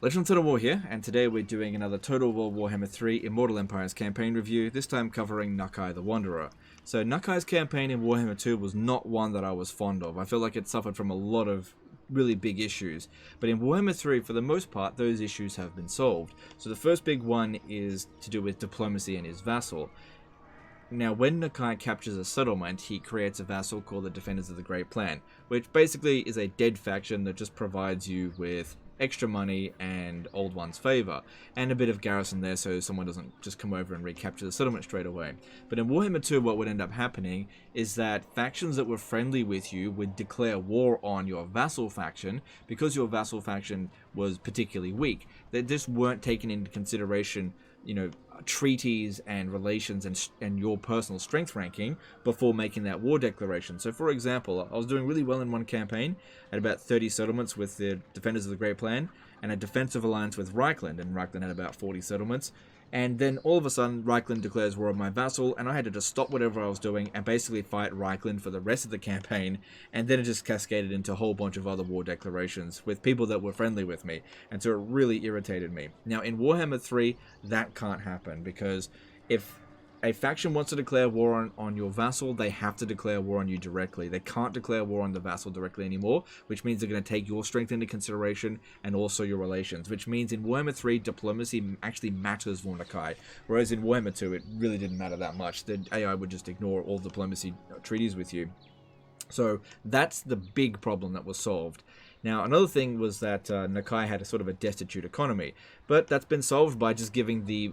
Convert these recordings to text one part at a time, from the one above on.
Legend of Total War here, and today we're doing another Total War Warhammer 3 Immortal Empires campaign review, this time covering Nakai the Wanderer. So Nakai's campaign in Warhammer 2 was not one that I was fond of. I feel like it suffered from a lot of really big issues, but in Warhammer 3, for the most part, those issues have been solved. So the first big one is to do with diplomacy and his vassal. Now, when Nakai captures a settlement, he creates a vassal called the Defenders of the Great Plan, which basically is a dead faction that just provides you with extra money and Old One's favor, and a bit of garrison there so someone doesn't just come over and recapture the settlement straight away. But in Warhammer 2, what would end up happening is that factions that were friendly with you would declare war on your vassal faction because your vassal faction was particularly weak. They just weren't taken into consideration, you know, treaties and relations and your personal strength ranking before making that war declaration. So for example, I was doing really well in one campaign at about 30 settlements with the Defenders of the Great Plan and a defensive alliance with Reichland, and Reichland had about 40 settlements. And then all of a sudden, Reichland declares war on my vassal, and I had to just stop whatever I was doing and basically fight Reichland for the rest of the campaign. And then it just cascaded into a whole bunch of other war declarations with people that were friendly with me. And so it really irritated me. Now, in Warhammer 3, that can't happen, because if a faction wants to declare war on your vassal, they have to declare war on you directly. They can't declare war on the vassal directly anymore, which means they're going to take your strength into consideration and also your relations, which means in Warhammer 3, diplomacy actually matters for Nakai, whereas in Warhammer 2, it really didn't matter that much. The AI would just ignore all diplomacy treaties with you. So that's the big problem that was solved. Now, another thing was that Nakai had a sort of a destitute economy, but that's been solved by just giving the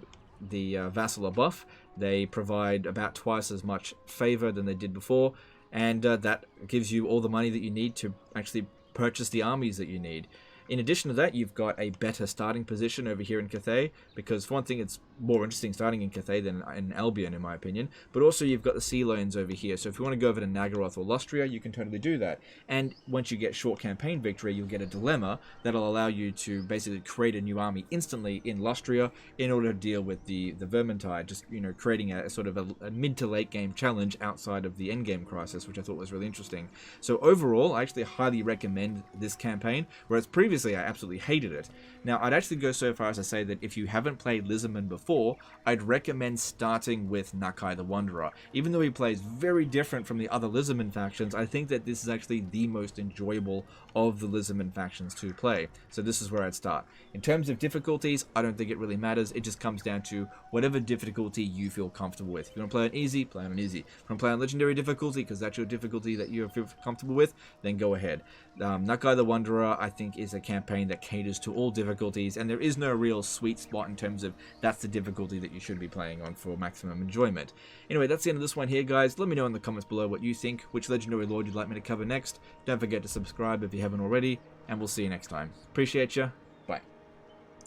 vassal a buff. They provide about twice as much favor than they did before, and that gives you all the money that you need to actually purchase the armies that you need. In addition to that, you've got a better starting position over here in Cathay, because for one thing, it's more interesting starting in Cathay than in Albion, in my opinion, but also you've got the sea lanes over here, so if you want to go over to Nagaroth or Lustria, you can totally do that. And once you get short campaign victory, you'll get a dilemma that'll allow you to basically create a new army instantly in Lustria in order to deal with the Vermintide, just, you know, creating a sort of a mid to late game challenge outside of the end game crisis, which I thought was really interesting. So overall, I actually highly recommend this campaign, whereas previously I absolutely hated it. Now, I'd actually go so far as to say that if you haven't played Lizardman before, I'd recommend starting with Nakai the Wanderer. Even though he plays very different from the other Lizardman factions, I think that this is actually the most enjoyable of the Lizardman factions to play. So this is where I'd start. In terms of difficulties, I don't think it really matters. It just comes down to whatever difficulty you feel comfortable with. If you want to play on easy, play on easy. If you want to play on legendary difficulty, because that's your difficulty that you feel comfortable with, then go ahead. Nakai the Wanderer, I think, is a campaign that caters to all difficulties, and there is no real sweet spot in terms of that's the difficulty that you should be playing on for maximum enjoyment. Anyway, that's the end of this one here, guys. Let me know in the comments below what you think, which legendary lord you'd like me to cover next. Don't forget to subscribe if you haven't already, and we'll see you next time. Appreciate ya.